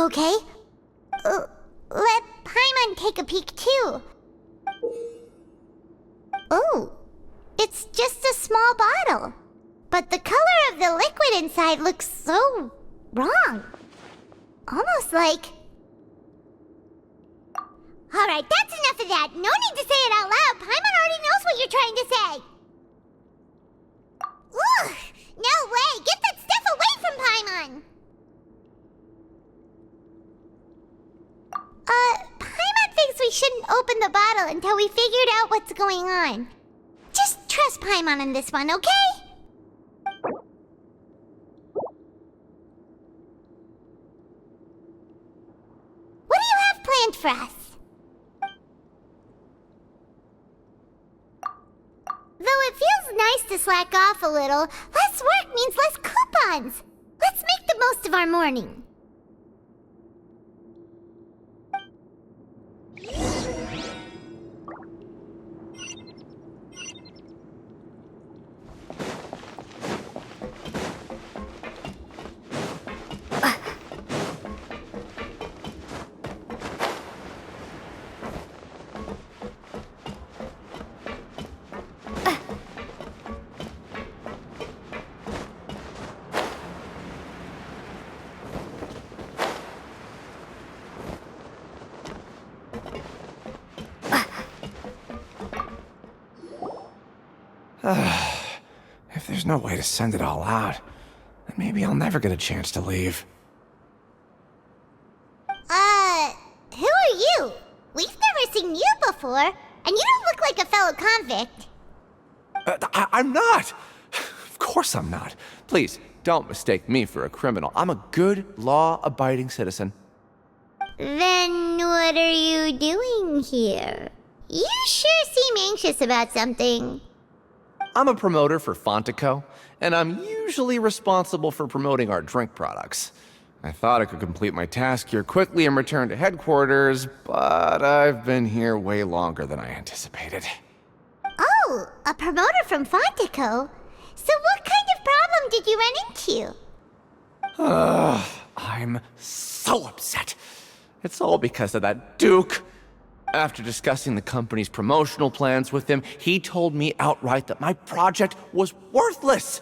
you okay? Let Paimon take a peek too. Oh, it's just a small bottle. But the color of the liquid inside looks so wrong. Almost like... Alright, that's enough of that. No need to say it out loud. Paimon already knows what you're trying to say. Ugh! No way! Get that stuff away from Paimon! Paimon thinks we shouldn't open the bottle until we figured out what's going on. Just trust Paimon on this one, okay? What do you have planned for us? Though it feels nice to slack off a little, less work means less coupons. Let's make the most of our morning. If there's no way to send it all out, then maybe I'll never get a chance to leave. Who are you? We've never seen you before, and you don't look like a fellow convict. I'm not! Of course I'm not. Please, don't mistake me for a criminal. I'm a good, law-abiding citizen. Then what are you doing here? You sure seem anxious about something. I'm a promoter for Fontico, and I'm usually responsible for promoting our drink products. I thought I could complete my task here quickly and return to headquarters, but I've been here way longer than I anticipated. Oh, a promoter from Fontico? So what kind of problem did you run into? I'm so upset. It's all because of that Duke. After discussing the company's promotional plans with him, he told me outright that my project was worthless.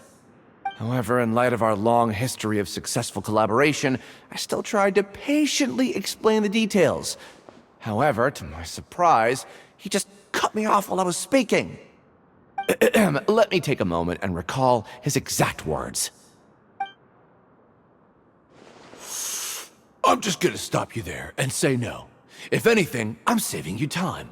However, in light of our long history of successful collaboration, I still tried to patiently explain the details. However, to my surprise, he just cut me off while I was speaking. Let me take a moment and recall his exact words. I'm just gonna stop you there and say no. If anything, I'm saving you time.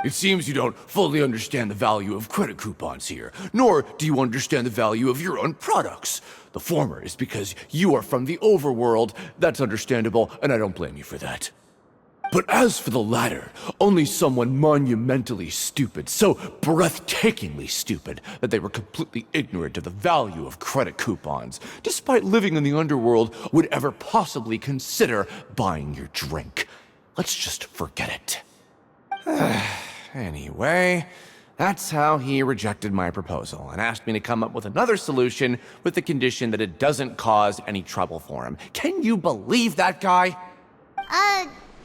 It seems you don't fully understand the value of credit coupons here, nor do you understand the value of your own products. The former is because you are from the overworld. That's understandable, and I don't blame you for that. But as for the latter, only someone monumentally stupid, so breathtakingly stupid that they were completely ignorant of the value of credit coupons, despite living in the underworld, would ever possibly consider buying your drink. Let's just forget it. Anyway, that's how he rejected my proposal and asked me to come up with another solution with the condition that it doesn't cause any trouble for him. Can you believe that guy?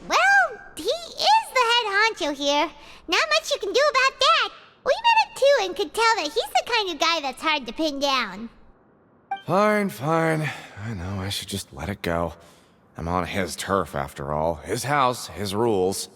Well, he is the head honcho here. Not much you can do about that. We met him too and could tell that he's the kind of guy that's hard to pin down. Fine. I know I should just let it go. I'm on his turf after all. His house, his rules.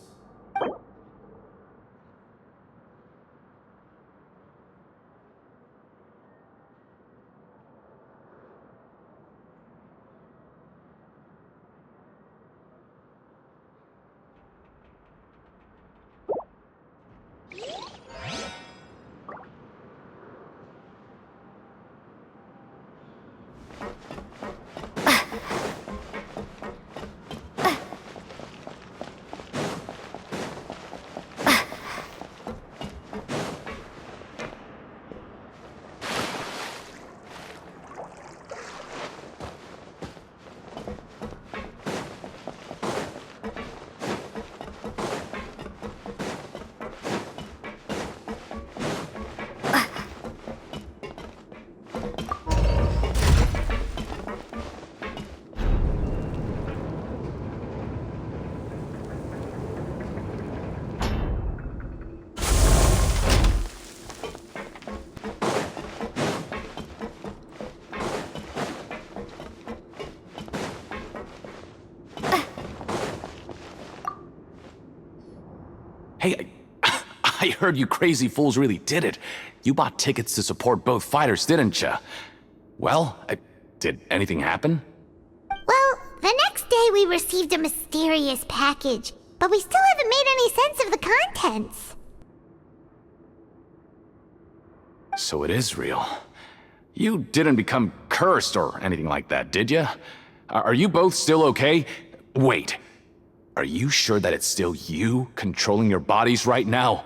Hey, I heard you crazy fools really did it. You bought tickets to support both fighters, didn't you? Well, did anything happen? Well, the next day we received a mysterious package, but we still haven't made any sense of the contents. So it is real. You didn't become cursed or anything like that, did you? Are you both still okay? Wait. Are you sure that it's still you controlling your bodies right now?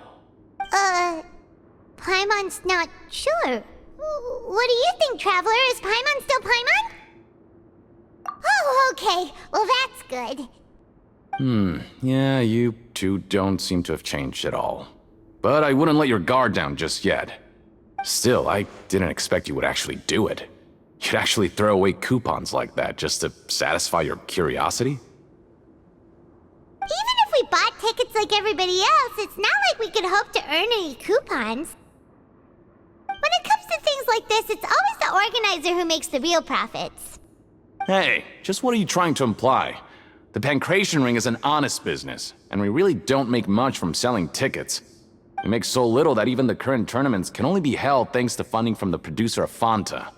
Paimon's not sure. What do you think, Traveler? Is Paimon still Paimon? Oh, okay. Well, that's good. Yeah, you two don't seem to have changed at all. But I wouldn't let your guard down just yet. Still, I didn't expect you would actually do it. You'd actually throw away coupons like that just to satisfy your curiosity? Even if we bought tickets like everybody else, it's not like we could hope to earn any coupons. When it comes to things like this, it's always the organizer who makes the real profits. Hey, just what are you trying to imply? The Pancration Ring is an honest business, and we really don't make much from selling tickets. We make so little that even the current tournaments can only be held thanks to funding from the producer of Fanta.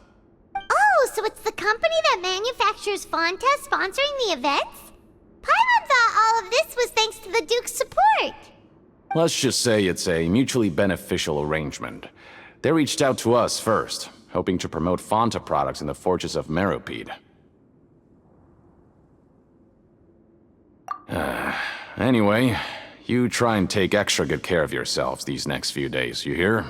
Oh, so it's the company that manufactures Fanta sponsoring the events? Paimon thought all of this was thanks to the Duke's support. Let's just say it's a mutually beneficial arrangement. They reached out to us first, hoping to promote Fanta products in the Fortress of Meropide. Anyway, you try and take extra good care of yourselves these next few days, you hear?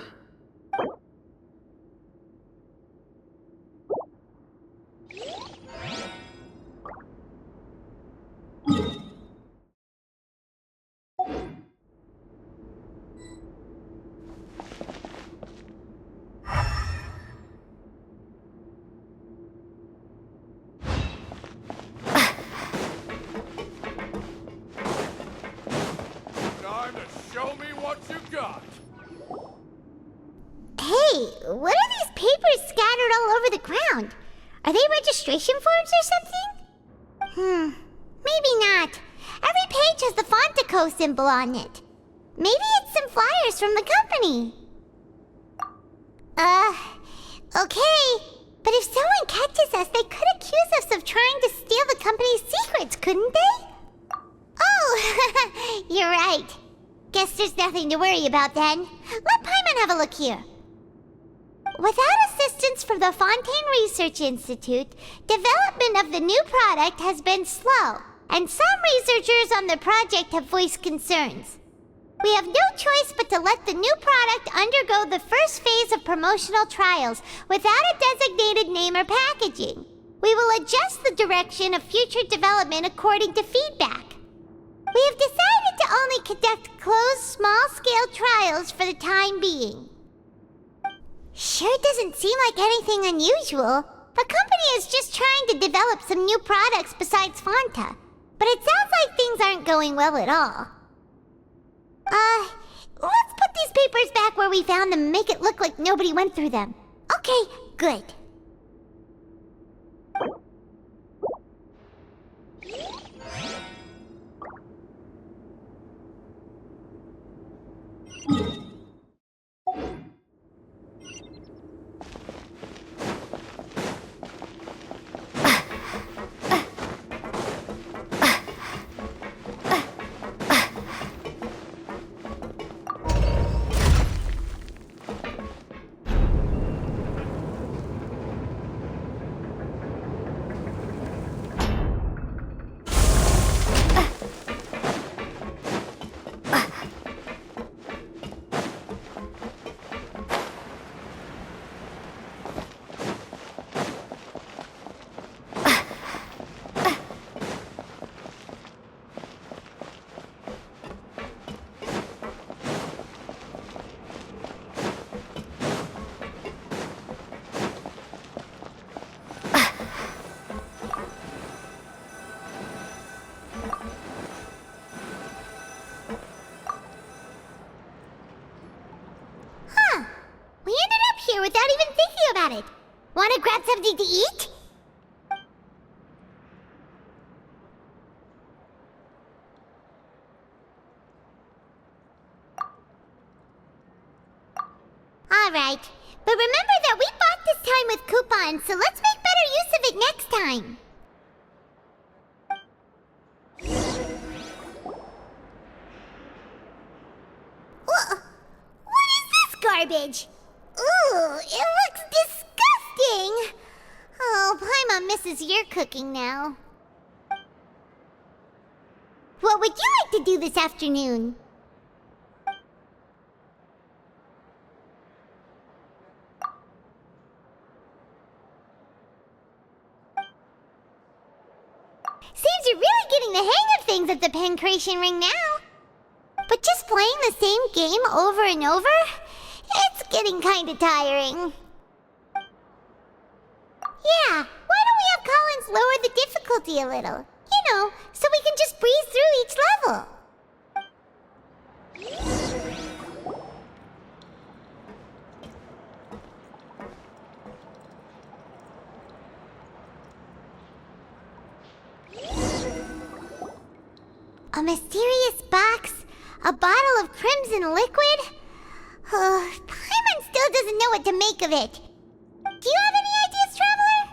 Time to show me what you got. Hey, what are these papers scattered all over the ground? Are they registration forms or something? Maybe not. Every page has the Fontico symbol on it. Maybe it's some flyers from the company. Okay. But if someone catches us, they could accuse us of trying to steal the company's secrets, couldn't they? Oh, you're right. Guess there's nothing to worry about then. Let Paimon have a look here. Without assistance from the Fontaine Research Institute, development of the new product has been slow, and some researchers on the project have voiced concerns. We have no choice but to let the new product undergo the first phase of promotional trials without a designated name or packaging. We will adjust the direction of future development according to feedback. We have decided to only conduct closed, small-scale trials for the time being. Sure doesn't seem like anything unusual. The company is just trying to develop some new products besides Fanta. But it sounds like things aren't going well at all. Let's put these papers back where we found them and make it look like nobody went through them. Okay, good. Without even thinking about it. Want to grab something to eat? Alright, but remember that we bought this time with coupons, so let's make better use of it next time. What is this garbage? Ooh, it looks disgusting! Oh, Paimon misses your cooking now. What would you like to do this afternoon? Seems you're really getting the hang of things at the Pancration Ring now. But just playing the same game over and over? It's getting kinda tiring. Yeah, why don't we have Collins lower the difficulty a little? You know, so we can just breeze through each level. A mysterious box? A bottle of crimson liquid? Paimon still doesn't know what to make of it. Do you have any ideas, Traveler?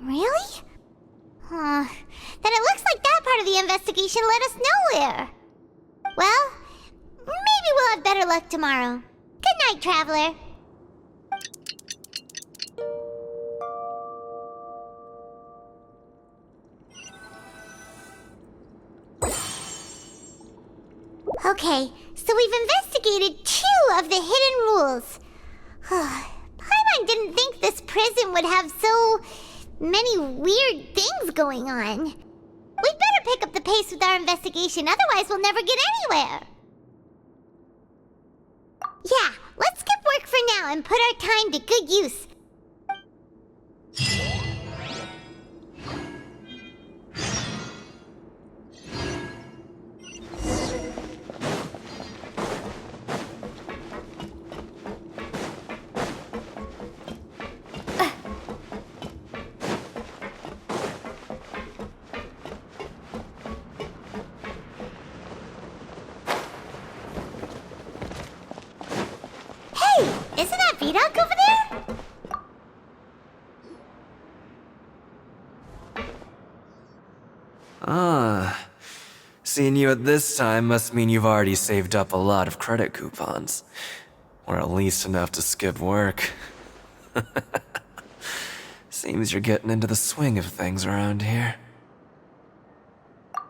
Really? Then it looks like that part of the investigation led us nowhere. Well, maybe we'll have better luck tomorrow. Good night, Traveler. Okay, so we've investigated 2 of the hidden rules. Paimon didn't think this prison would have so many weird things going on. We'd better pick up the pace with our investigation, otherwise we'll never get anywhere. Yeah, let's skip work for now and put our time to good use. Isn't that Vidoc over there? Seeing you at this time must mean you've already saved up a lot of credit coupons. Or at least enough to skip work. Seems you're getting into the swing of things around here.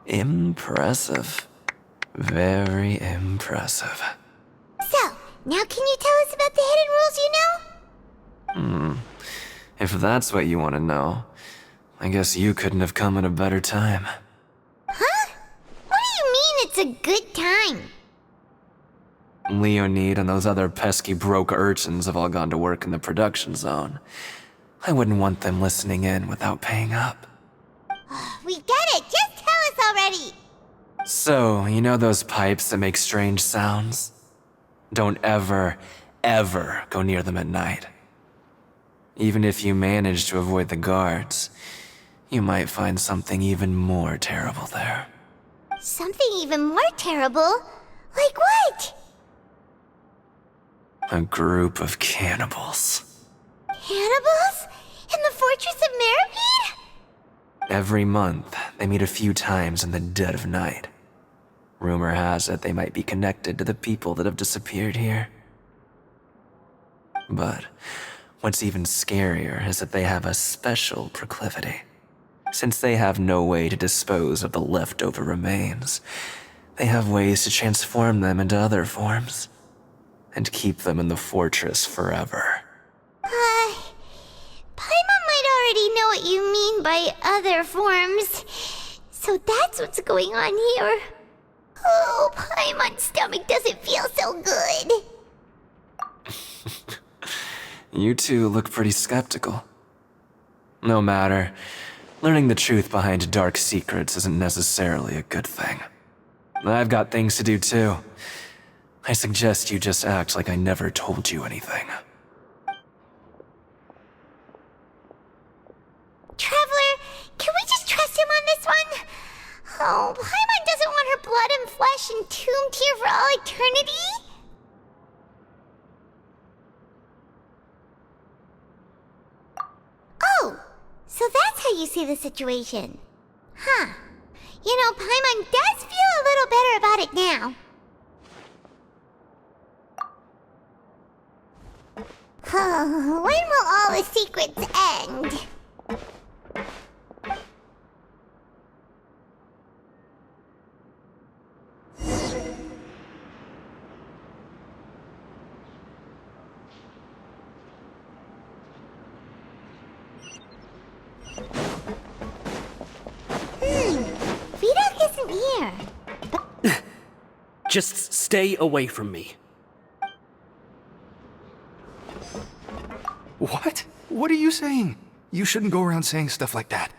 Impressive. Very impressive. So, now can you tell us about the hidden rules you know? If that's what you want to know, I guess you couldn't have come at a better time. Huh? What do you mean it's a good time? Leonid and those other pesky broke urchins have all gone to work in the production zone. I wouldn't want them listening in without paying up. We get it! Just tell us already! So, you know those pipes that make strange sounds? Don't ever go near them at night. Even if you manage to avoid the guards, you might find something even more terrible there. Something even more terrible? Like what? A group of cannibals. Cannibals? In the Fortress of Meripede? Every month, they meet a few times in the dead of night. Rumor has it they might be connected to the people that have disappeared here. But what's even scarier is that they have a special proclivity. Since they have no way to dispose of the leftover remains, they have ways to transform them into other forms and keep them in the fortress forever. Paimon might already know what you mean by other forms. So that's what's going on here. Oh, Paimon's stomach doesn't feel so good. You two look pretty skeptical. No matter, learning the truth behind dark secrets isn't necessarily a good thing. I've got things to do too. I suggest you just act like I never told you anything. Traveler, can we just trust him on this one? Oh, Paimon doesn't want her blood and flesh flesh entombed here for all eternity? Oh, so that's how you see the situation. Huh. You know, Paimon does feel a little better about it now. When will all the secrets end? Vidok isn't here. Just stay away from me. What? What are you saying? You shouldn't go around saying stuff like that.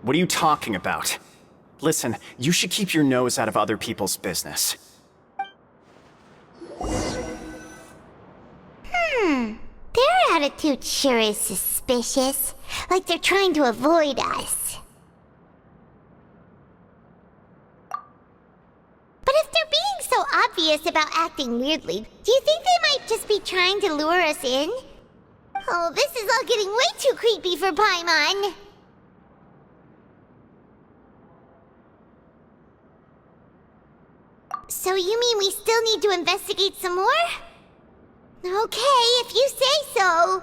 What are you talking about? Listen, you should keep your nose out of other people's business. Their attitude sure is suspicious. Like they're trying to avoid us. But if they're being so obvious about acting weirdly, do you think they might just be trying to lure us in? Oh, this is all getting way too creepy for Paimon. So you mean we still need to investigate some more? Okay, if you say so.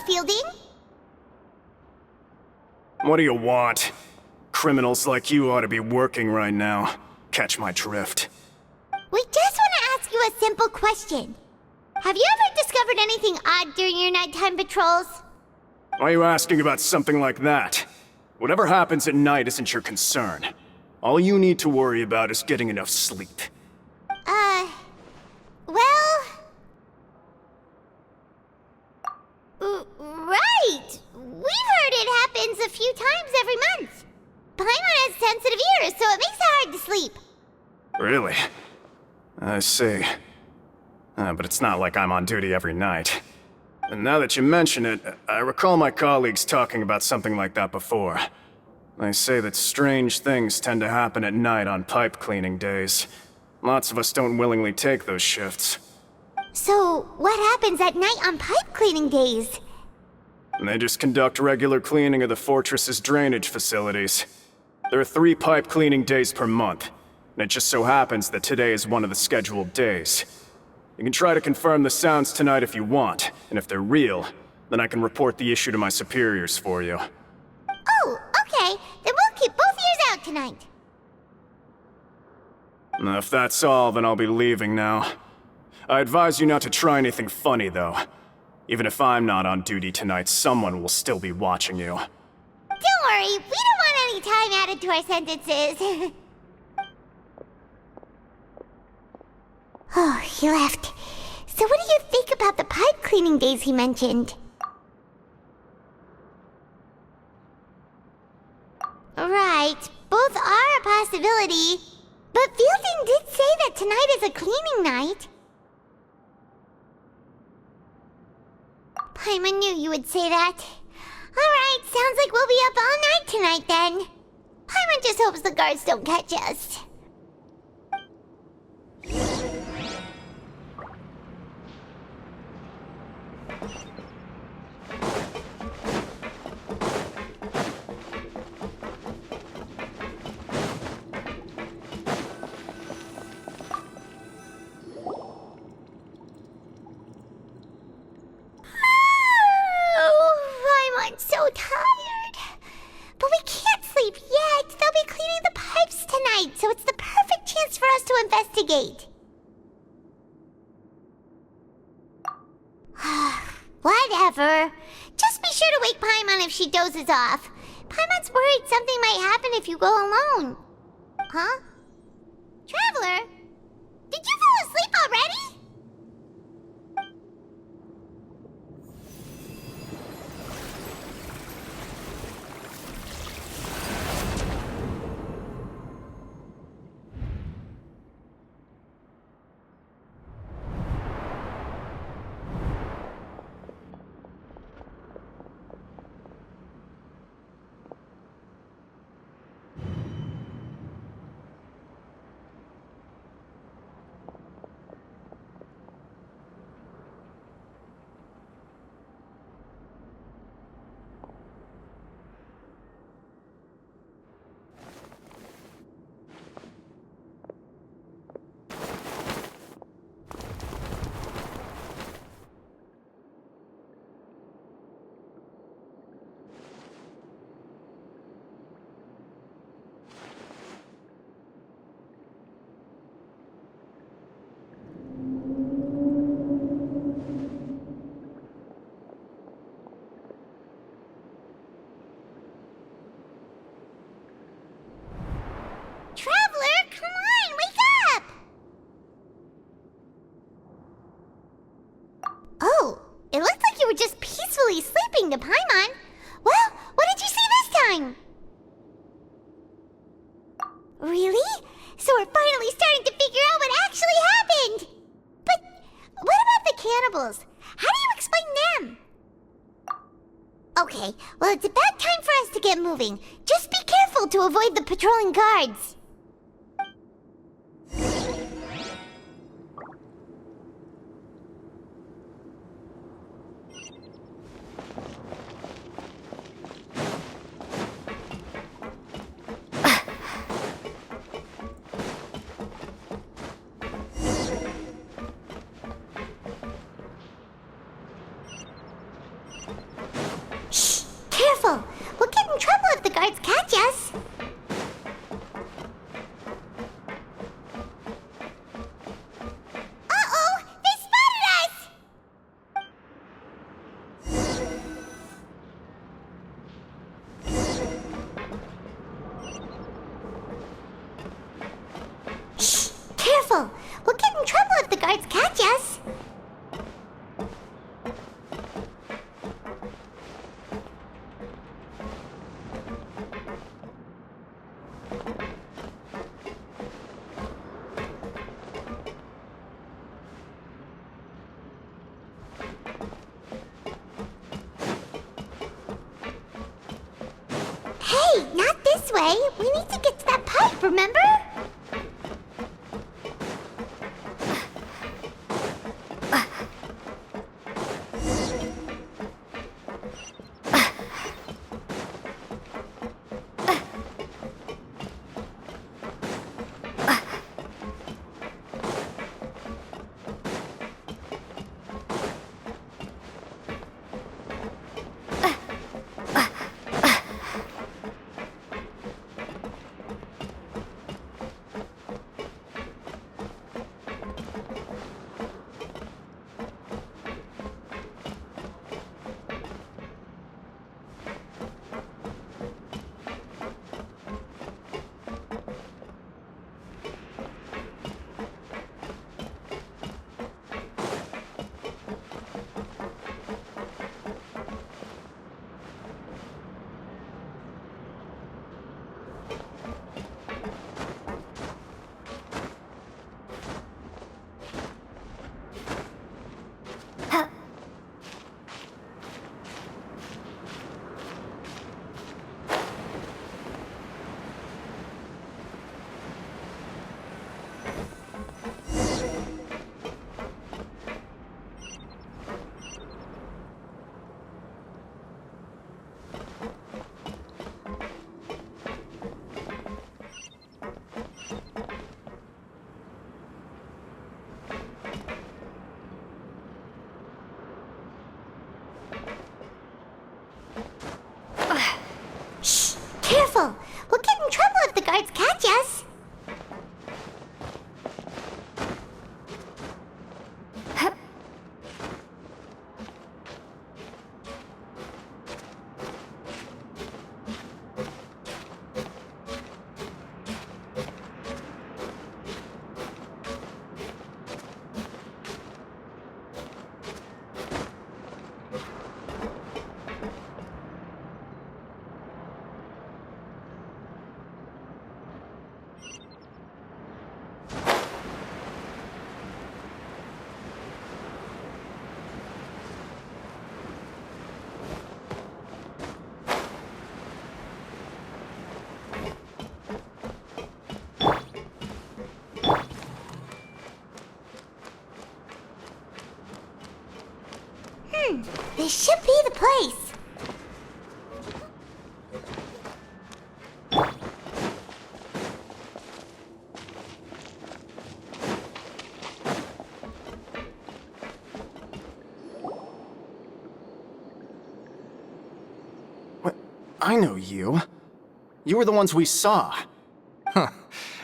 Fielding? What do you want? Criminals like you ought to be working right now. Catch my drift. We just want to ask you a simple question. Have you ever discovered anything odd during your nighttime patrols? Why are you asking about something like that? Whatever happens at night isn't your concern. All you need to worry about is getting enough sleep. Right! We've heard it happens a few times every month. Paimon has sensitive ears, so it makes it hard to sleep. Really? I see. But it's not like I'm on duty every night. And now that you mention it, I recall my colleagues talking about something like that before. They say that strange things tend to happen at night on pipe cleaning days. Lots of us don't willingly take those shifts. So, what happens at night on pipe cleaning days? They just conduct regular cleaning of the fortress's drainage facilities. There are 3 pipe cleaning days per month, and it just so happens that today is one of the scheduled days. You can try to confirm the sounds tonight if you want, and if they're real, then I can report the issue to my superiors for you. Oh, okay. Then we'll keep both ears out tonight. If that's all, then I'll be leaving now. I advise you not to try anything funny, though. Even if I'm not on duty tonight, someone will still be watching you. Don't worry, we don't want any time added to our sentences. Oh, he left. So what do you think about the pipe cleaning days he mentioned? Right, Both are a possibility. But Fielding did say that tonight is a cleaning night. Paimon knew you would say that. Alright, sounds like we'll be up all night tonight then. Paimon just hopes the guards don't catch us. I'm so tired. But we can't sleep yet. They'll be cleaning the pipes tonight, so it's the perfect chance for us to investigate. Whatever. Just be sure to wake Paimon if she dozes off. Paimon's worried something might happen if you go alone. Huh? Traveler? Did you fall asleep already? To Paimon. Well, what did you see this time? Really? So we're finally starting to figure out what actually happened. But what about the cannibals? How do you explain them? Okay, well, it's about time for us to get moving. Just be careful to avoid the patrolling guards. Careful! We'll get in trouble if the guards catch us. Uh-oh! They spotted us! Shh! Careful! We'll get in trouble if the guards catch us. Hey, not this way. We need to get to that pipe, remember? We'll get in trouble if the guards catch us. This should be the place. What? I know you. You were the ones we saw.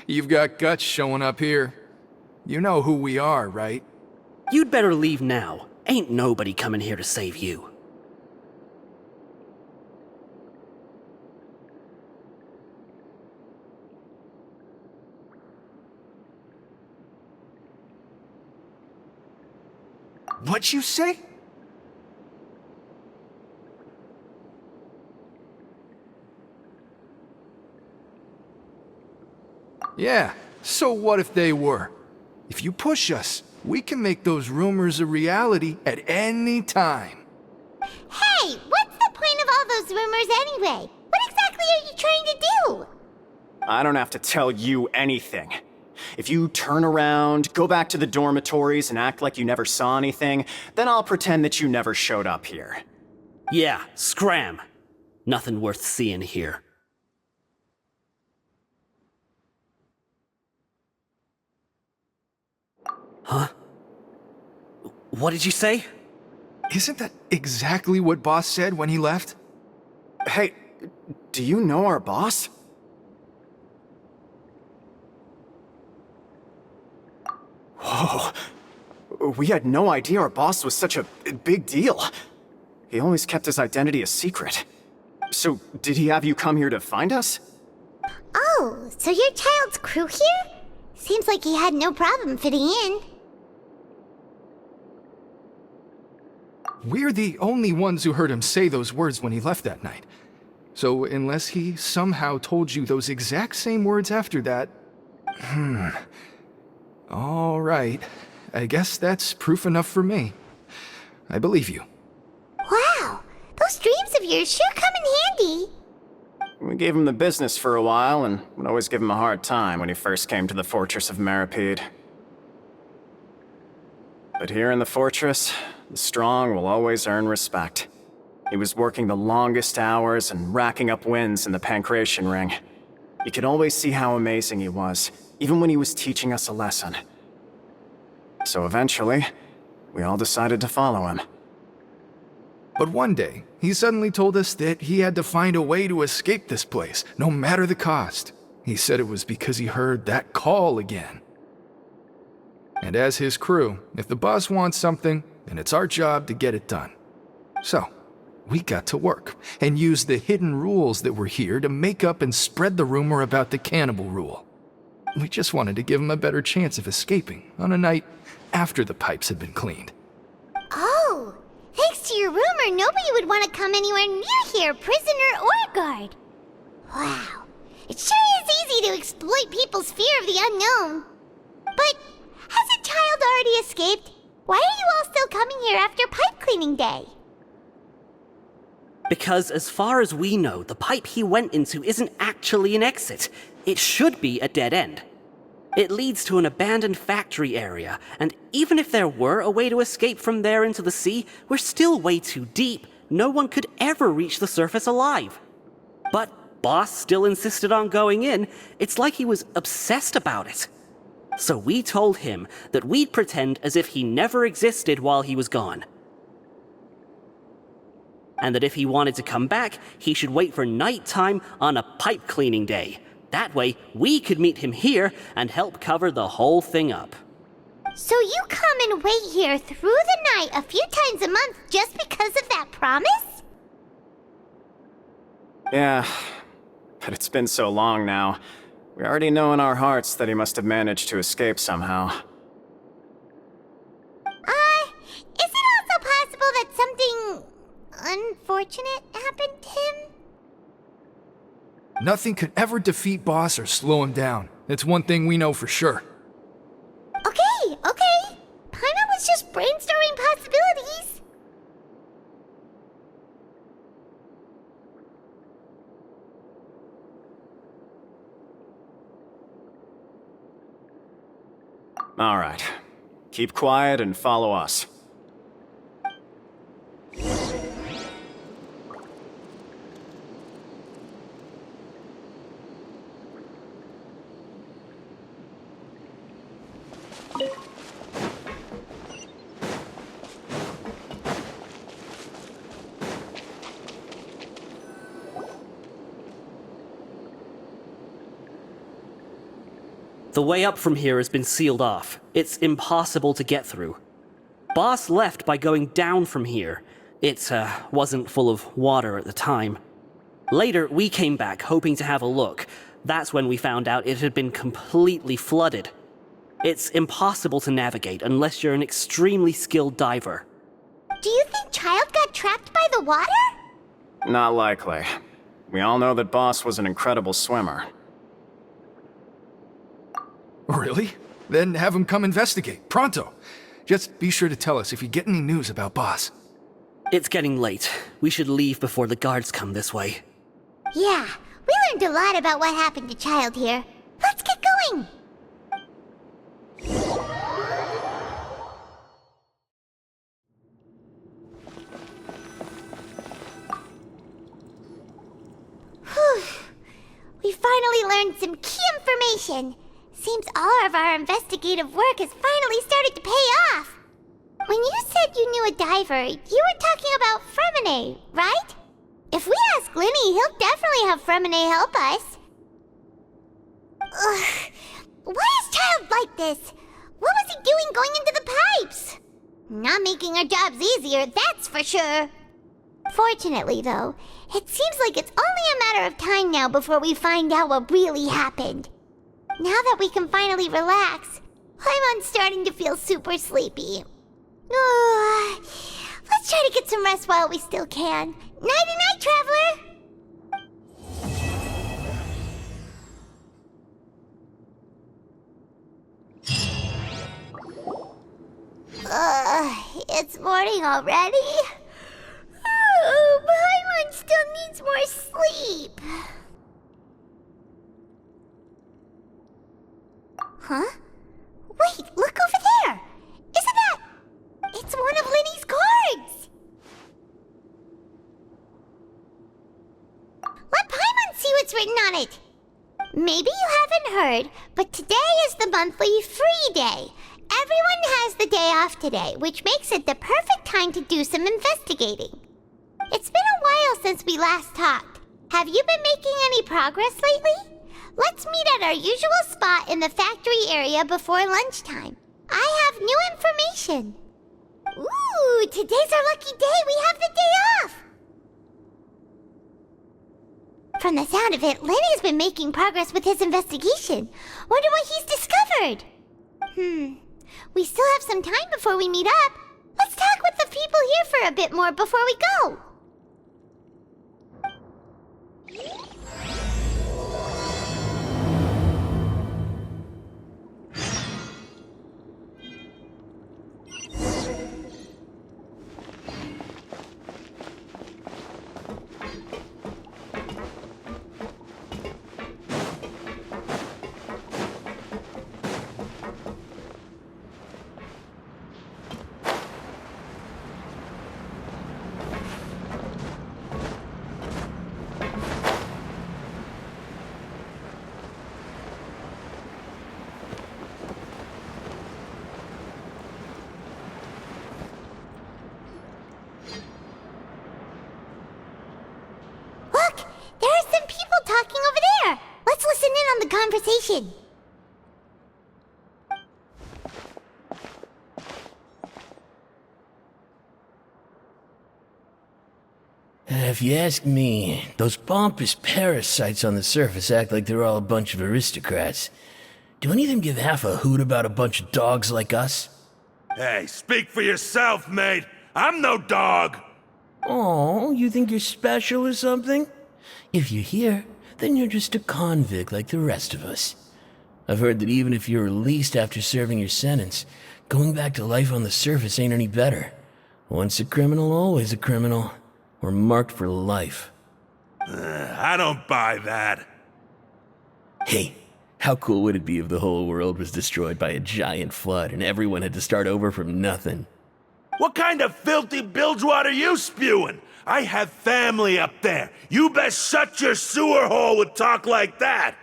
You've got guts showing up here. You know who we are, right? You'd better leave now. Ain't nobody coming here to save you. What'd you say? Yeah, so what if they were? If you push us, we can make those rumors a reality at any time. Hey, what's the point of all those rumors anyway? What exactly are you trying to do? I don't have to tell you anything. If you turn around, go back to the dormitories, and act like you never saw anything, then I'll pretend that you never showed up here. Yeah, scram. Nothing worth seeing here. Huh? What did you say? Isn't that exactly what Boss said when he left? Hey, do you know our boss? Whoa. We had no idea our boss was such a big deal. He always kept his identity a secret. So, did he have you come here to find us? Oh, so your child's crew here? Seems like he had no problem fitting in. We're the only ones who heard him say those words when he left that night. So unless he somehow told you those exact same words after that... All right. I guess that's proof enough for me. I believe you. Wow, those dreams of yours sure come in handy. We gave him the business for a while, and would always give him a hard time when he first came to the fortress of Maripede. But here in the fortress, the strong will always earn respect. He was working the longest hours and racking up wins in the Pancration Ring. You could always see how amazing he was, even when he was teaching us a lesson. So eventually, we all decided to follow him. But one day, he suddenly told us that he had to find a way to escape this place, no matter the cost. He said it was because he heard that call again. And as his crew, if the boss wants something, then it's our job to get it done. So, we got to work, and used the hidden rules that were here to make up and spread the rumor about the cannibal rule. We just wanted to give him a better chance of escaping on a night after the pipes had been cleaned. Oh, thanks to your rumor, nobody would want to come anywhere near here, prisoner or guard. Wow, it sure is easy to exploit people's fear of the unknown. But has a child already escaped? Why are you all still coming here after pipe cleaning day? Because as far as we know, the pipe he went into isn't actually an exit. It should be a dead end. It leads to an abandoned factory area, and even if there were a way to escape from there into the sea, we're still way too deep. No one could ever reach the surface alive. But Boss still insisted on going in. It's like he was obsessed about it. So we told him that we'd pretend as if he never existed while he was gone. and that if he wanted to come back, he should wait for nighttime on a pipe cleaning day. That way, we could meet him here and help cover the whole thing up. So you come and wait here through the night a few times a month just because of that promise? Yeah, but it's been so long now. We already know in our hearts that he must have managed to escape somehow. Is it also possible that something unfortunate happened to him? Nothing could ever defeat Boss or slow him down. It's one thing we know for sure. Okay. Paimon was just brainstorming possibilities. All right. Keep quiet and follow us. The way up from here has been sealed off. It's impossible to get through. Boss left by going down from here. It wasn't full of water at the time. Later, we came back hoping to have a look. That's when we found out it had been completely flooded. It's impossible to navigate unless you're an extremely skilled diver. Do you think Child got trapped by the water? Not likely. We all know that Boss was an incredible swimmer. Really? Then have him come investigate. Pronto. Just be sure to tell us if you get any news about Boss. It's getting late. We should leave before the guards come this way. Yeah, we learned a lot about what happened to Child here. Let's get going! Whew. We finally learned some key information. Seems all of our investigative work has finally started to pay off. When you said you knew a diver, you were talking about Fremine, right? If we ask Linny, he'll definitely have Fremine help us. Ugh. Why is Child like this? What was he doing going into the pipes? Not making our jobs easier, that's for sure. Fortunately, though, it seems like it's only a matter of time now before we find out what really happened. Now that we can finally relax, I'm starting to feel super sleepy. Let's try to get some rest while we still can. Nighty-night, traveler! It's morning already? Paimon still needs more sleep. Huh? Wait, look over there! Isn't that... It's one of Linny's cards! Let Paimon see what's written on it! Maybe you haven't heard, but today is the monthly free day. Everyone has the day off today, which makes it the perfect time to do some investigating. It's been a while since we last talked. Have you been making any progress lately? Let's meet at our usual spot in the factory area before lunchtime. I have new information. Ooh, today's our lucky day. We have the day off. From the sound of it, Lenny's been making progress with his investigation. Wonder what he's discovered. We still have some time before we meet up. Let's talk with the people here for a bit more before we go. conversation. If you ask me, those pompous parasites on the surface act like they're all a bunch of aristocrats. Do any of them give half a hoot about a bunch of dogs like us? Hey, speak for yourself, mate. I'm no dog. Oh, you think you're special or something? If you're here, then you're just a convict like the rest of us. I've heard that even if you're released after serving your sentence, going back to life on the surface ain't any better. Once a criminal, always a criminal. We're marked for life. I don't buy that. Hey, how cool would it be if the whole world was destroyed by a giant flood and everyone had to start over from nothing? What kind of filthy bilge water you spewing? I have family up there. You best shut your sewer hole with talk like that.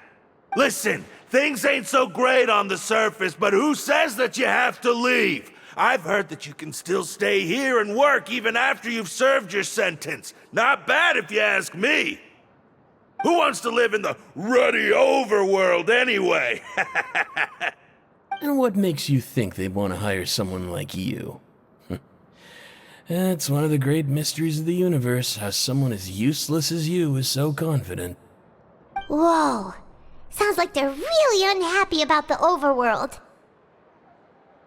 Listen, things ain't so great on the surface, but who says that you have to leave? I've heard that you can still stay here and work even after you've served your sentence. Not bad if you ask me. Who wants to live in the ruddy overworld anyway? And what makes you think they'd want to hire someone like you? That's one of the great mysteries of the universe, how someone as useless as you is so confident. Whoa. Sounds like they're really unhappy about the overworld.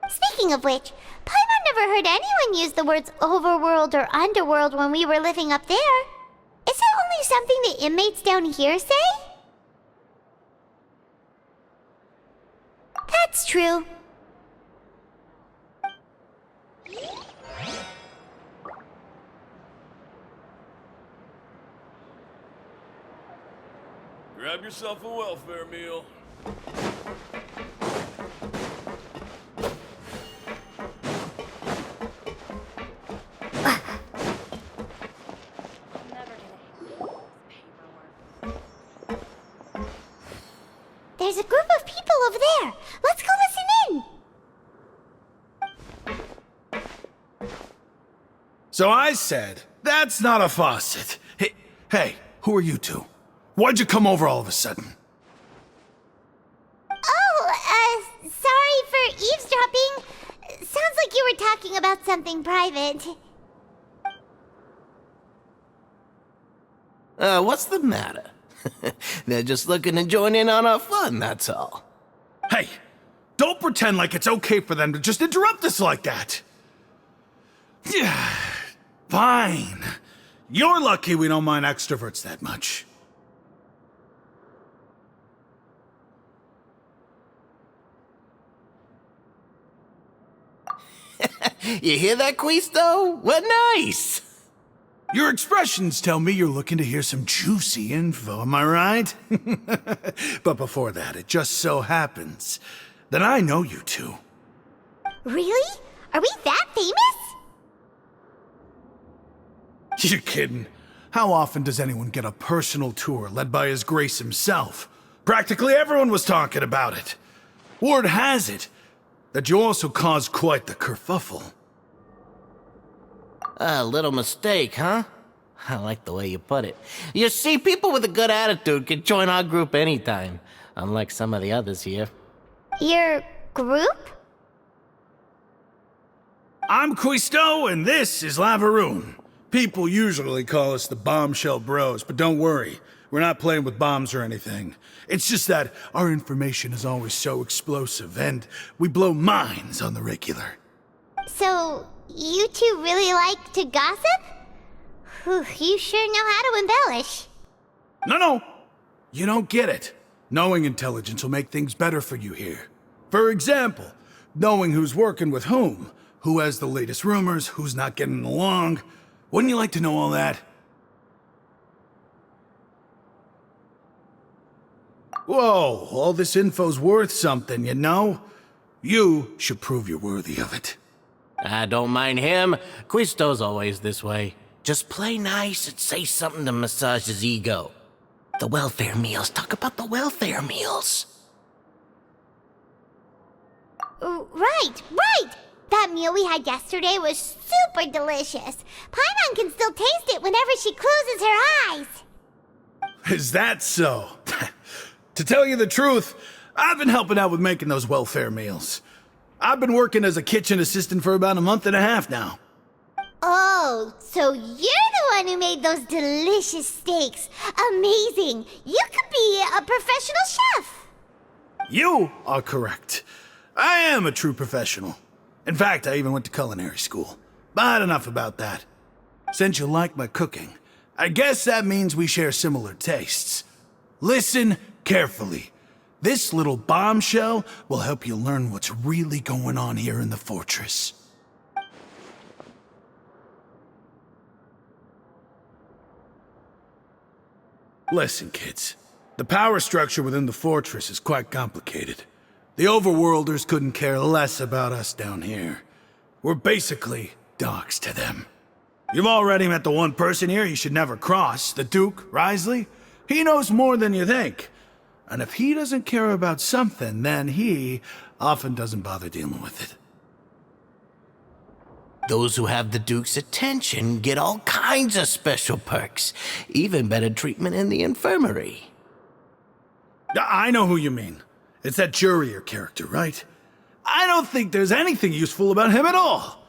Speaking of which, Paimon never heard anyone use the words overworld or underworld when we were living up there. Is it only something the inmates down here say? That's true. Grab yourself a welfare meal. There's a group of people over there. Let's go listen in. So I said, that's not a faucet. Hey, who are you two? Why'd you come over all of a sudden? Oh, sorry for eavesdropping. Sounds like you were talking about something private. What's the matter? They're just looking to join in on our fun, that's all. Hey, don't pretend like it's okay for them to just interrupt us like that. Yeah, fine. You're lucky we don't mind extroverts that much. You hear that, Quisto? What nice! Your expressions tell me you're looking to hear some juicy info, am I right? But before that, it just so happens that I know you two. Really? Are we that famous? You're kidding. How often does anyone get a personal tour led by His Grace himself? Practically everyone was talking about it. Word has it that you also caused quite the kerfuffle. A little mistake, huh? I like the way you put it. You see, people with a good attitude can join our group anytime, unlike some of the others here. Your group? I'm Quisto, and this is Lavaroon. People usually call us the Bombshell Bros, but don't worry. We're not playing with bombs or anything. It's just that our information is always so explosive, and we blow minds on the regular. So, you two really like to gossip? Whew, you sure know how to embellish. No. You don't get it. Knowing intelligence will make things better for you here. For example, knowing who's working with whom, who has the latest rumors, who's not getting along. Wouldn't you like to know all that? Whoa, all this info's worth something, you know? You should prove you're worthy of it. I don't mind him. Quisto's always this way. Just play nice and say something to massage his ego. The welfare meals. Talk about the welfare meals. Right. That meal we had yesterday was super delicious. Paimon can still taste it whenever she closes her eyes. Is that so? To tell you the truth, I've been helping out with making those welfare meals. I've been working as a kitchen assistant for about a month and a half now. Oh, so you're the one who made those delicious steaks. Amazing. You could be a professional chef. You are correct. I am a true professional. In fact, I even went to culinary school. But enough about that. Since you like my cooking, I guess that means we share similar tastes. Listen carefully. This little bombshell will help you learn what's really going on here in the fortress. Listen, kids. The power structure within the fortress is quite complicated. The overworlders couldn't care less about us down here. We're basically dogs to them. You've already met the one person here you should never cross, the Duke, Risley. He knows more than you think. And if he doesn't care about something, then he often doesn't bother dealing with it. Those who have the Duke's attention get all kinds of special perks, even better treatment in the infirmary. I know who you mean. It's that Jurier character, right? I don't think there's anything useful about him at all.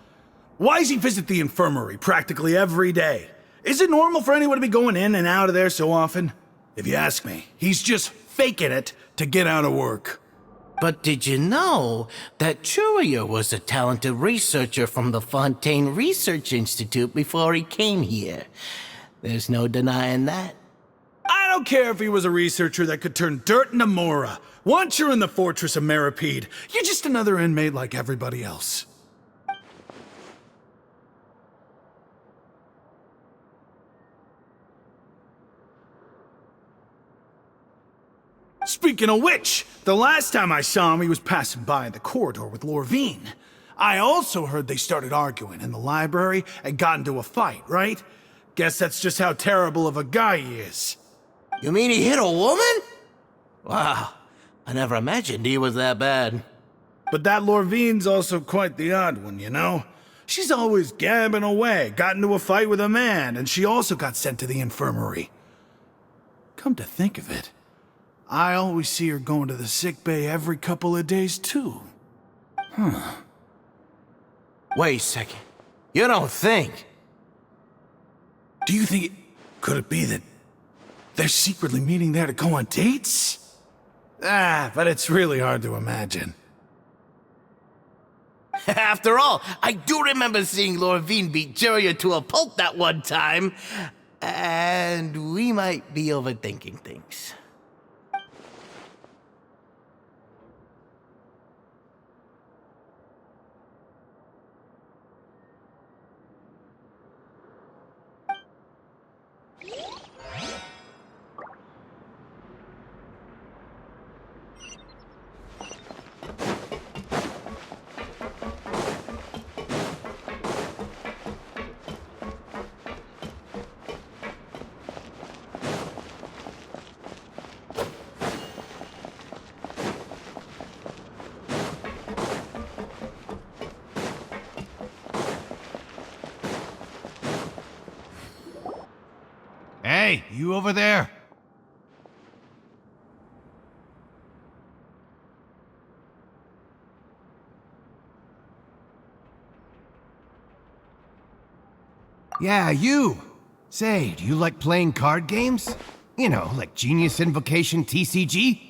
Why does he visit the infirmary practically every day? Is it normal for anyone to be going in and out of there so often? If you ask me, he's just faking it to get out of work. But did you know that Jurier was a talented researcher from the Fontaine Research Institute before he came here? There's no denying that. I don't care if he was a researcher that could turn dirt into Mora. Once you're in the fortress of Meripede, you're just another inmate like everybody else. Speaking of which, the last time I saw him, he was passing by in the corridor with Lorvine. I also heard they started arguing in the library and got into a fight, right? Guess that's just how terrible of a guy he is. You mean he hit a woman? Wow, I never imagined he was that bad. But that Lorvine's also quite the odd one, you know? She's always gabbing away, got into a fight with a man, and she also got sent to the infirmary. Come to think of it, I always see her going to the sick bay every couple of days, too. Huh. Wait a second. You don't think? Do you think could it be that they're secretly meeting there to go on dates? But it's really hard to imagine. After all, I do remember seeing Lorvine beat Jurier to a pulp that one time. And we might be overthinking things. Hey, you over there? Yeah, you. Say, do you like playing card games? You know, like Genius Invocation TCG?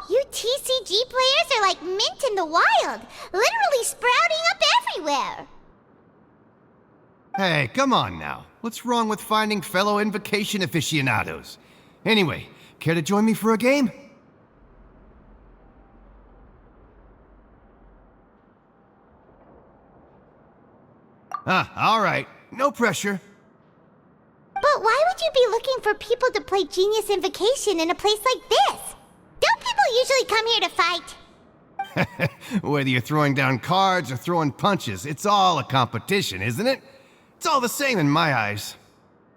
You TCG players are like mint in the wild, literally sprouting up everywhere. Hey, come on now. What's wrong with finding fellow Invocation aficionados? Anyway, care to join me for a game? All right. No pressure. But why would you be looking for people to play Genius Invocation in a place like this? Don't people usually come here to fight? Whether you're throwing down cards or throwing punches, it's all a competition, isn't it? It's all the same in my eyes.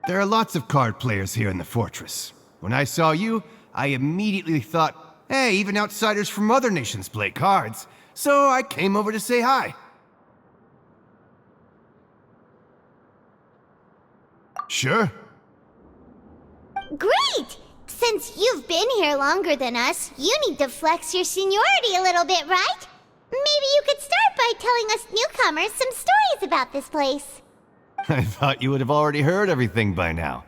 There are lots of card players here in the fortress. When I saw you, I immediately thought, hey, even outsiders from other nations play cards. So I came over to say hi. Sure. Great! Since you've been here longer than us, you need to flex your seniority a little bit, right? Maybe you could start by telling us newcomers some stories about this place. I thought you would have already heard everything by now.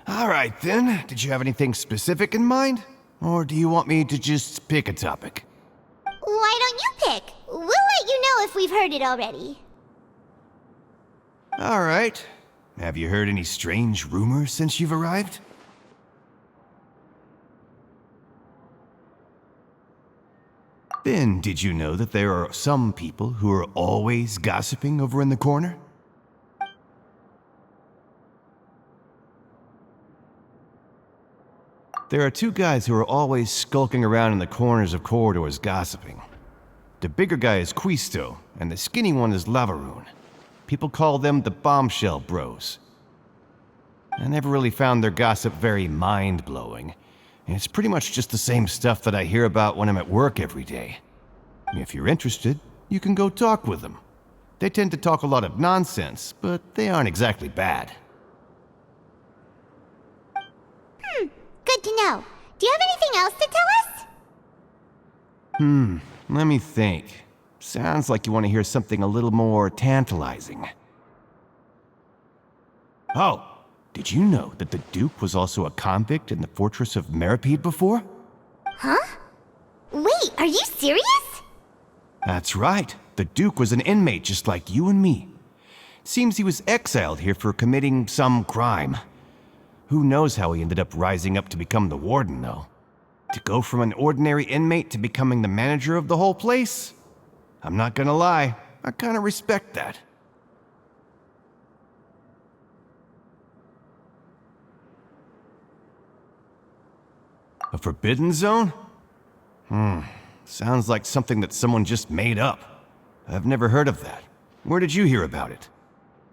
All right, then. Did you have anything specific in mind? Or do you want me to just pick a topic? Why don't you pick? We'll let you know if we've heard it already. All right. Have you heard any strange rumors since you've arrived? Then, did you know that there are some people who are always gossiping over in the corner? There are two guys who are always skulking around in the corners of corridors gossiping. The bigger guy is Quisto, and the skinny one is Lavaroon. People call them the Bombshell Bros. I never really found their gossip very mind-blowing. It's pretty much just the same stuff that I hear about when I'm at work every day. If you're interested, you can go talk with them. They tend to talk a lot of nonsense, but they aren't exactly bad. Good to know. Do you have anything else to tell us? Let me think. Sounds like you want to hear something a little more tantalizing. Oh, did you know that the Duke was also a convict in the fortress of Meripede before? Huh? Wait, are you serious? That's right. The Duke was an inmate just like you and me. Seems he was exiled here for committing some crime. Who knows how he ended up rising up to become the warden, though? To go from an ordinary inmate to becoming the manager of the whole place? I'm not gonna lie, I kinda respect that. A forbidden zone? Sounds like something that someone just made up. I've never heard of that. Where did you hear about it?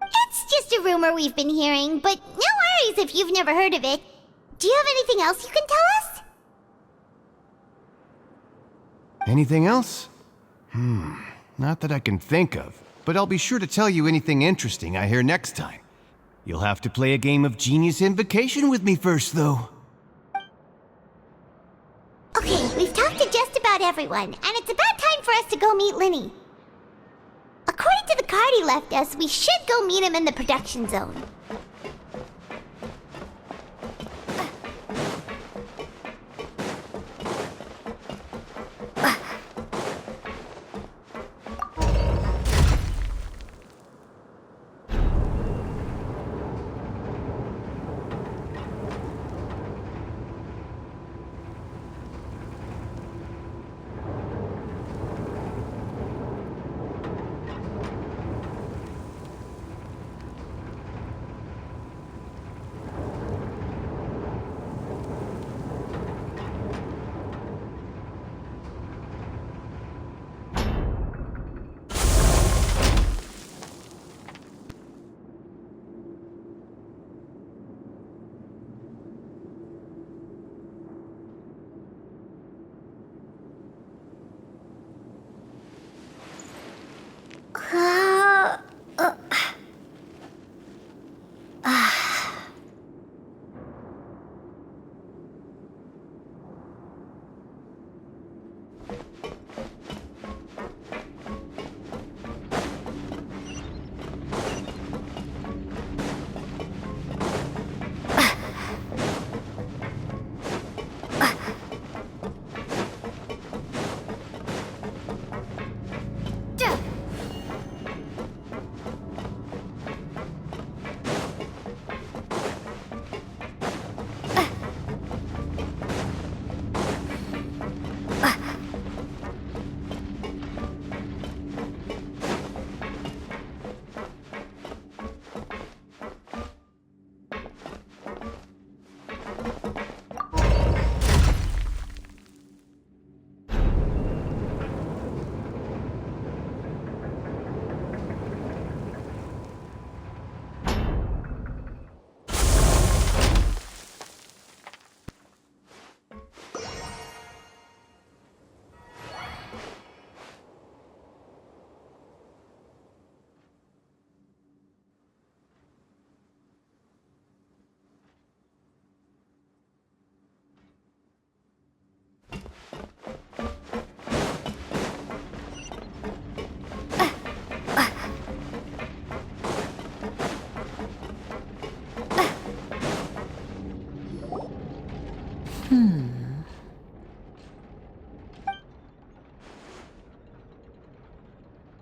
It's just a rumor we've been hearing, but no worries if you've never heard of it. Do you have anything else you can tell us? Anything else? Not that I can think of, but I'll be sure to tell you anything interesting I hear next time. You'll have to play a game of Genius Invocation with me first, though. Okay, we've talked to just about everyone, and it's about time for us to go meet Linny. According to the card he left us, we should go meet him in the production zone.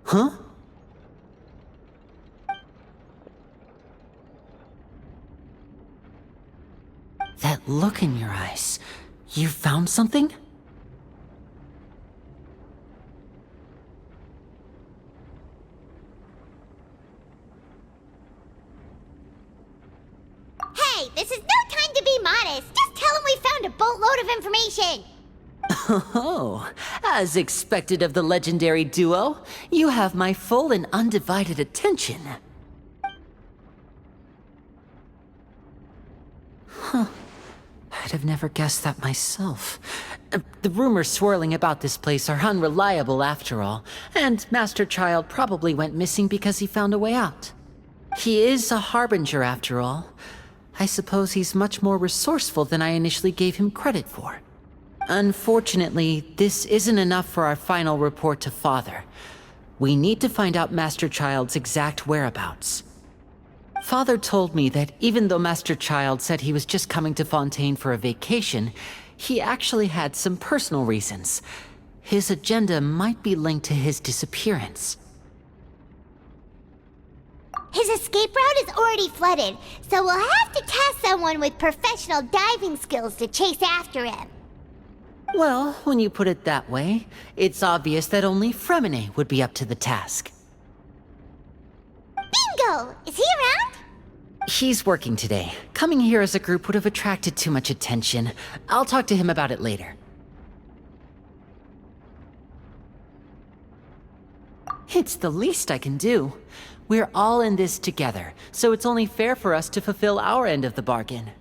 Huh? That look in your eyes. You found something? Hey, this is no time to be modest. Just tell him we found a boatload of information. Oh, as expected of the legendary duo, you have my full and undivided attention. Huh. I'd have never guessed that myself. The rumors swirling about this place are unreliable after all, and Master Child probably went missing because he found a way out. He is a harbinger after all. I suppose he's much more resourceful than I initially gave him credit for. Unfortunately, this isn't enough for our final report to Father. We need to find out Master Child's exact whereabouts. Father told me that even though Master Child said he was just coming to Fontaine for a vacation, he actually had some personal reasons. His agenda might be linked to his disappearance. His escape route is already flooded, so we'll have to task someone with professional diving skills to chase after him. Well, when you put it that way, it's obvious that only Fremine would be up to the task. Bingo! Is he around? He's working today. Coming here as a group would have attracted too much attention. I'll talk to him about it later. It's the least I can do. We're all in this together, so it's only fair for us to fulfill our end of the bargain.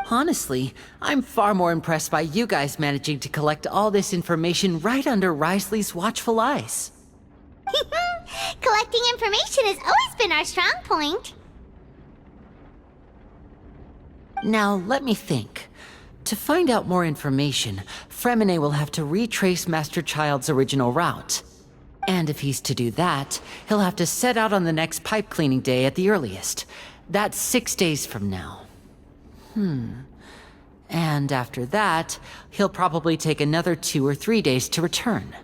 Honestly, I'm far more impressed by you guys managing to collect all this information right under Risley's watchful eyes. Collecting information has always been our strong point. Now, let me think. To find out more information, Fremine will have to retrace Master Child's original route. And if he's to do that, he'll have to set out on the next pipe cleaning day at the earliest. That's 6 days from now. And after that, he'll probably take another 2 or 3 days to return.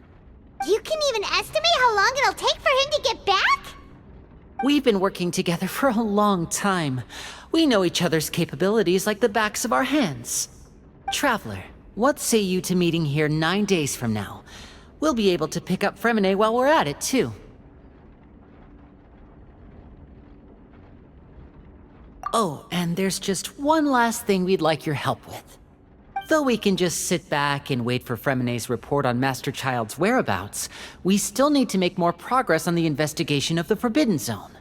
You can even estimate how long it'll take for him to get back? We've been working together for a long time. We know each other's capabilities like the backs of our hands. Traveler, what say you to meeting here 9 days from now? We'll be able to pick up Fremine while we're at it, too. Oh, and there's just one last thing we'd like your help with. Though we can just sit back and wait for Fremine's report on Master Child's whereabouts, we still need to make more progress on the investigation of the Forbidden Zone.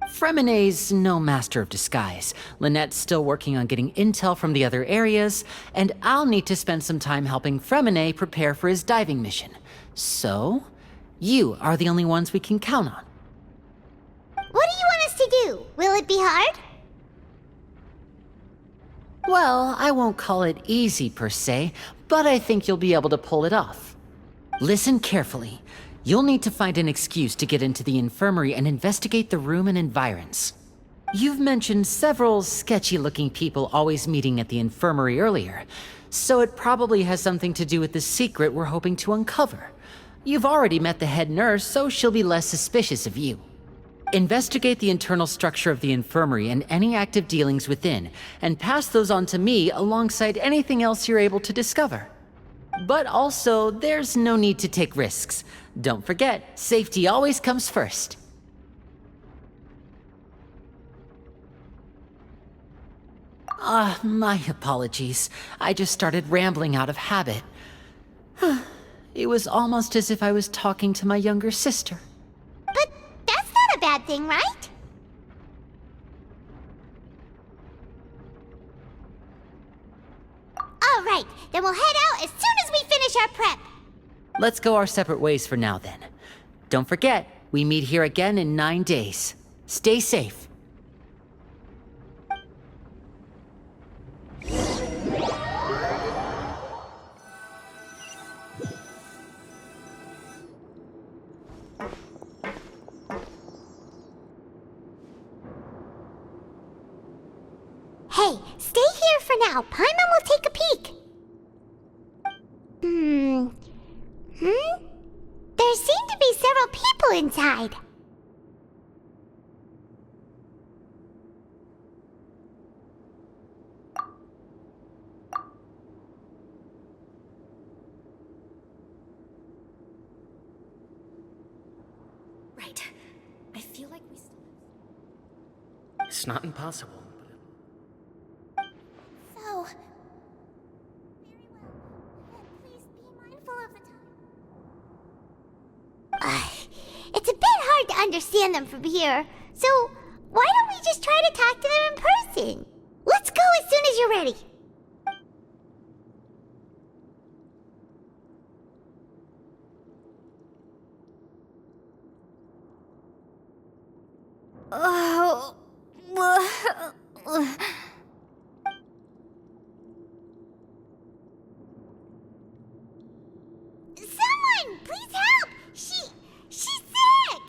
Fremine's no master of disguise, Lynette's still working on getting intel from the other areas, and I'll need to spend some time helping Fremine prepare for his diving mission. So, you are the only ones we can count on. What do you want us to do? Will it be hard? Well, I won't call it easy per se, but I think you'll be able to pull it off. Listen carefully. You'll need to find an excuse to get into the infirmary and investigate the room and environs. You've mentioned several sketchy-looking people always meeting at the infirmary earlier, so it probably has something to do with the secret we're hoping to uncover. You've already met the head nurse, so she'll be less suspicious of you. Investigate the internal structure of the infirmary and any active dealings within, and pass those on to me alongside anything else you're able to discover. But also, there's no need to take risks. Don't forget, safety always comes first. My apologies. I just started rambling out of habit. It was almost as if I was talking to my younger sister. But that's not a bad thing, right? All right, then we'll head out as soon as we finish our prep. Let's go our separate ways for now, then. Don't forget, we meet here again in 9 days. Stay safe. Hey, stay here for now. Paimon will take a peek. There seem to be several people inside. Right. I feel like we still... It's not impossible. So... Very well. Then please be mindful of the time. It's a bit hard to understand them from here, so why don't we just try to talk to them in person? Let's go as soon as you're ready. Oh... Someone! Please help! She's sick!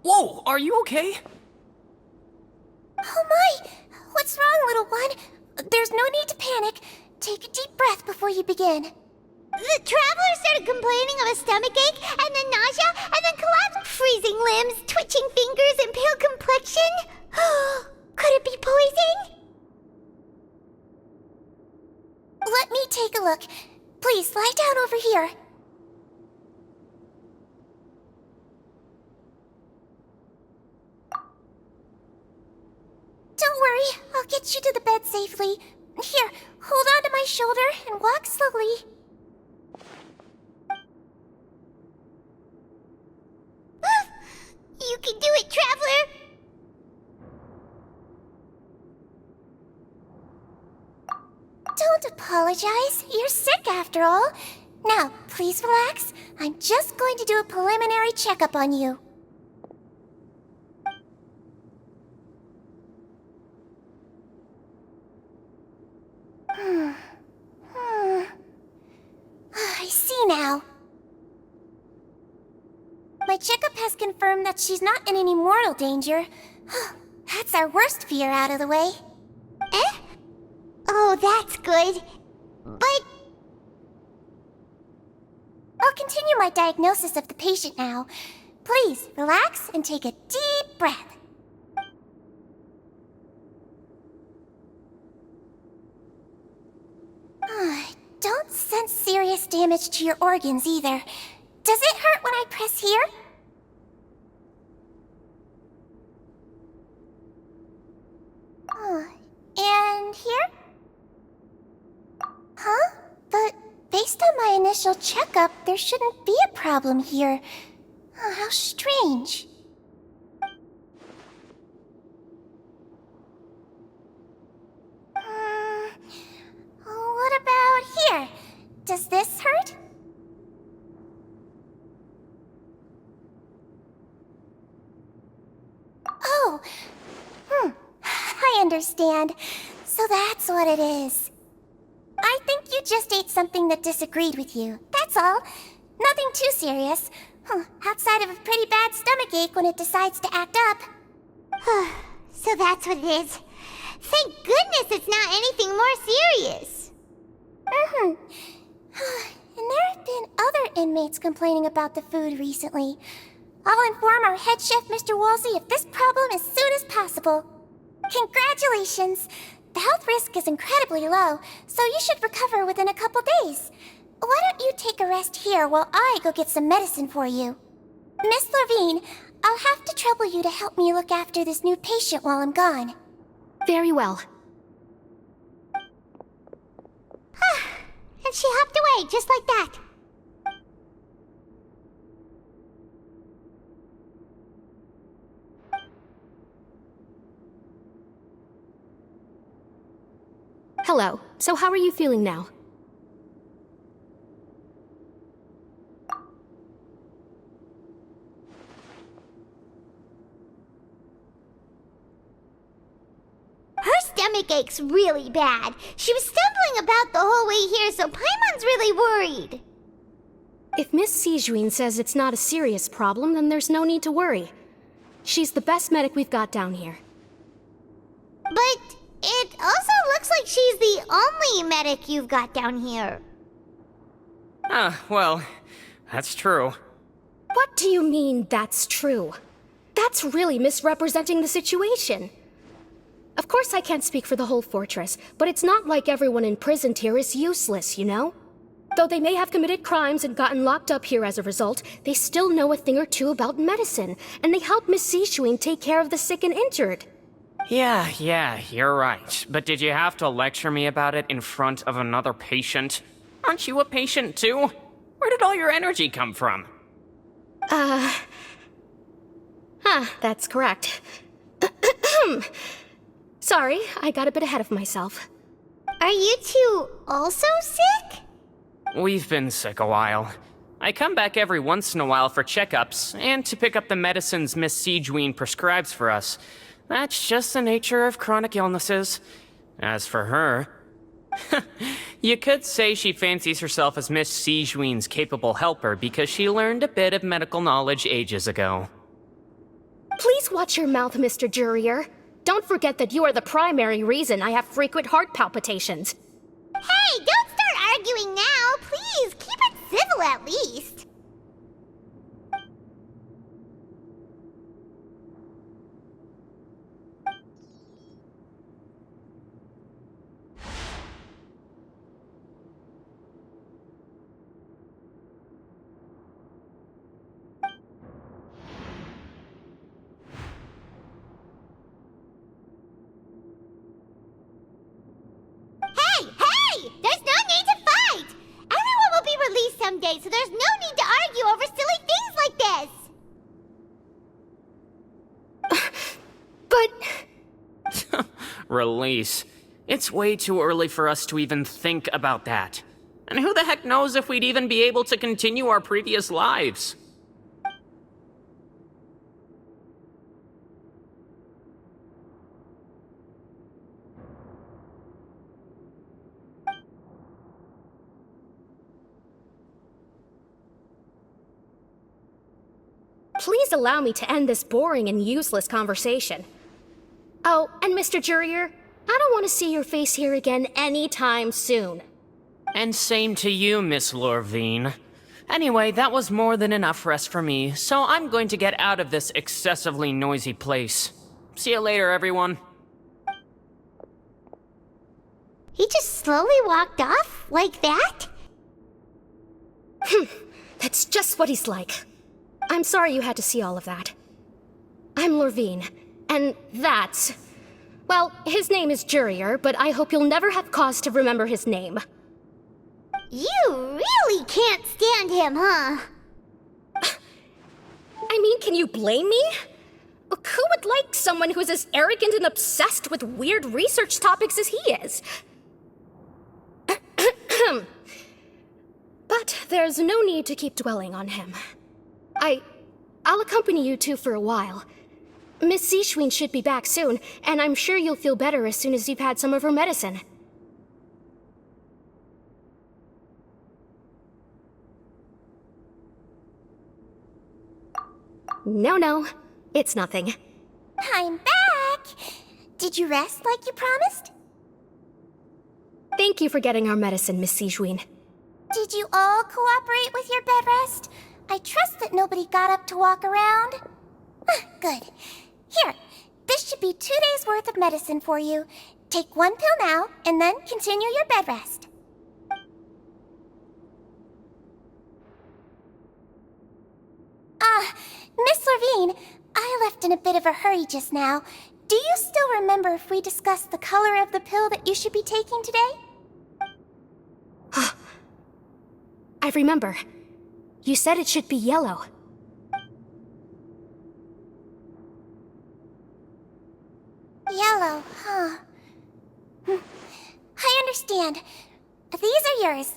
Whoa, are you okay? Oh my! What's wrong, little one? There's no need to panic. Take a deep breath before you begin. The traveler started complaining of a stomachache, and then nausea, and then collapsed. Freezing limbs, twitching fingers, and pale complexion? Could it be poison? Let me take a look. Please, lie down over here. Don't worry, I'll get you to the bed safely. Here, hold on to my shoulder and walk slowly. You can do it, traveler! Don't apologize. You're sick after all. Now, please relax. I'm just going to do a preliminary checkup on you. I see now. My checkup has confirmed that she's not in any mortal danger. That's our worst fear out of the way. Eh? Oh, that's good. But... I'll continue my diagnosis of the patient now. Please, relax and take a deep breath. Don't sense serious damage to your organs either. Does it hurt when I press here? And here? Huh? But based on my initial checkup, there shouldn't be a problem here. How strange. What about here? Does this hurt? Oh, I understand. So that's what it is. I think you just ate something that disagreed with you. That's all. Nothing too serious. Outside of a pretty bad stomachache when it decides to act up. So that's what it is. Thank goodness it's not anything more serious. And there have been other inmates complaining about the food recently. I'll inform our head chef, Mr. Woolsey, of this problem as soon as possible. Congratulations! The health risk is incredibly low, so you should recover within a couple days. Why don't you take a rest here while I go get some medicine for you? Miss Levine, I'll have to trouble you to help me look after this new patient while I'm gone. Very well. And she hopped away, just like that. Hello. So how are you feeling now? Her stomach ache's really bad. She was stumbling about the whole way here, so Paimon's really worried. If Miss Sijuin says it's not a serious problem, then there's no need to worry. She's the best medic we've got down here. But It also looks like she's the only medic you've got down here. Well, that's true. What do you mean, that's true? That's really misrepresenting the situation. Of course I can't speak for the whole fortress, but it's not like everyone imprisoned here is useless, you know? Though they may have committed crimes and gotten locked up here as a result, they still know a thing or two about medicine, and they help Miss Sishuin take care of the sick and injured. Yeah, you're right. But did you have to lecture me about it in front of another patient? Aren't you a patient too? Where did all your energy come from? That's correct. Sorry, I got a bit ahead of myself. Are you two also sick? We've been sick a while. I come back every once in a while for checkups, and to pick up the medicines Miss Sijween prescribes for us. That's just the nature of chronic illnesses. As for her... you could say she fancies herself as Miss Sijween's capable helper because she learned a bit of medical knowledge ages ago. Please watch your mouth, Mr. Jurier. Don't forget that you are the primary reason I have frequent heart palpitations. Hey, don't start arguing now! Please, keep it civil at least! Someday, so there's no need to argue over silly things like this! But... Release. It's way too early for us to even think about that. And who the heck knows if we'd even be able to continue our previous lives? Please allow me to end this boring and useless conversation. Oh, and Mr. Jurier, I don't want to see your face here again anytime soon. And same to you, Miss Lorvine. Anyway, that was more than enough rest for me, so I'm going to get out of this excessively noisy place. See you later, everyone. He just slowly walked off like that? That's just what he's like. I'm sorry you had to see all of that. I'm Lorvine, and that's... Well, his name is Jurier, but I hope you'll never have cause to remember his name. You really can't stand him, huh? I mean, can you blame me? Who would like someone who's as arrogant and obsessed with weird research topics as he is? But there's no need to keep dwelling on him. I'll accompany you two for a while. Miss Sishuin should be back soon, and I'm sure you'll feel better as soon as you've had some of her medicine. No, it's nothing. I'm back! Did you rest like you promised? Thank you for getting our medicine, Miss Sishuin. Did you all cooperate with your bed rest? I trust that nobody got up to walk around. Good. Here, this should be 2 days' worth of medicine for you. Take 1 pill now, and then continue your bed rest. Miss Lorvine, I left in a bit of a hurry just now. Do you still remember if we discussed the color of the pill that you should be taking today? I remember. You said it should be yellow. Yellow, huh? I understand. These are yours.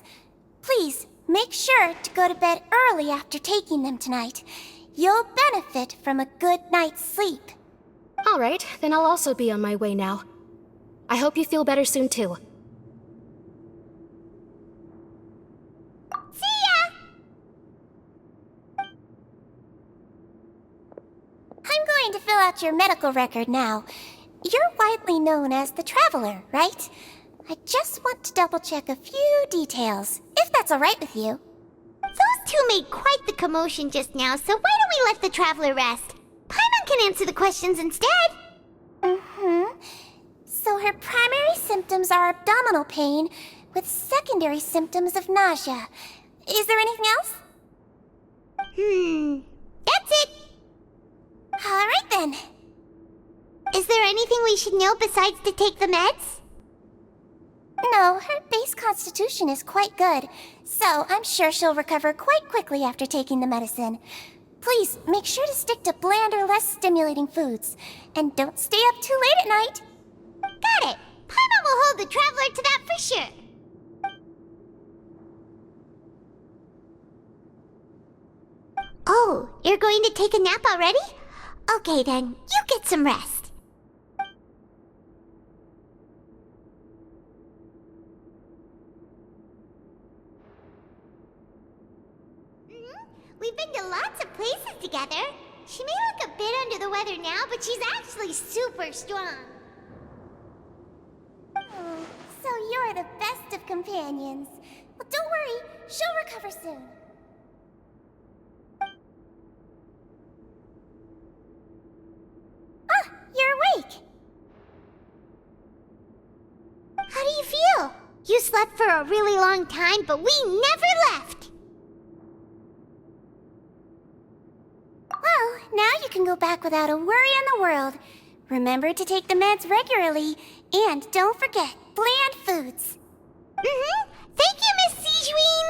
Please, make sure to go to bed early after taking them tonight. You'll benefit from a good night's sleep. All right, then I'll also be on my way now. I hope you feel better soon, too. See ya! I'm going to fill out your medical record now. you're widely known as the Traveler, right? I just want to double-check a few details, if that's alright with you. Those two made quite the commotion just now, so why don't we let the Traveler rest? Paimon can answer the questions instead. So her primary symptoms are abdominal pain, with secondary symptoms of nausea. Is there anything else? That's it. Alright then. Is there anything we should know besides to take the meds? No, her base constitution is quite good, so I'm sure she'll recover quite quickly after taking the medicine. Please, make sure to stick to bland or less stimulating foods, and don't stay up too late at night. Got it! Paimon will hold the Traveler to that for sure. Oh, you're going to take a nap already? Okay then, you get some rest. We've been to lots of places together. She may look a bit under the weather now, but she's actually super strong. So you're the best of companions. Well, don't worry, she'll recover soon. Ah, you're awake. How do you feel? You slept for a really long time, but we never left. Well, now you can go back without a worry in the world. Remember to take the meds regularly, and don't forget, bland foods. Thank you, Miss Sijuin!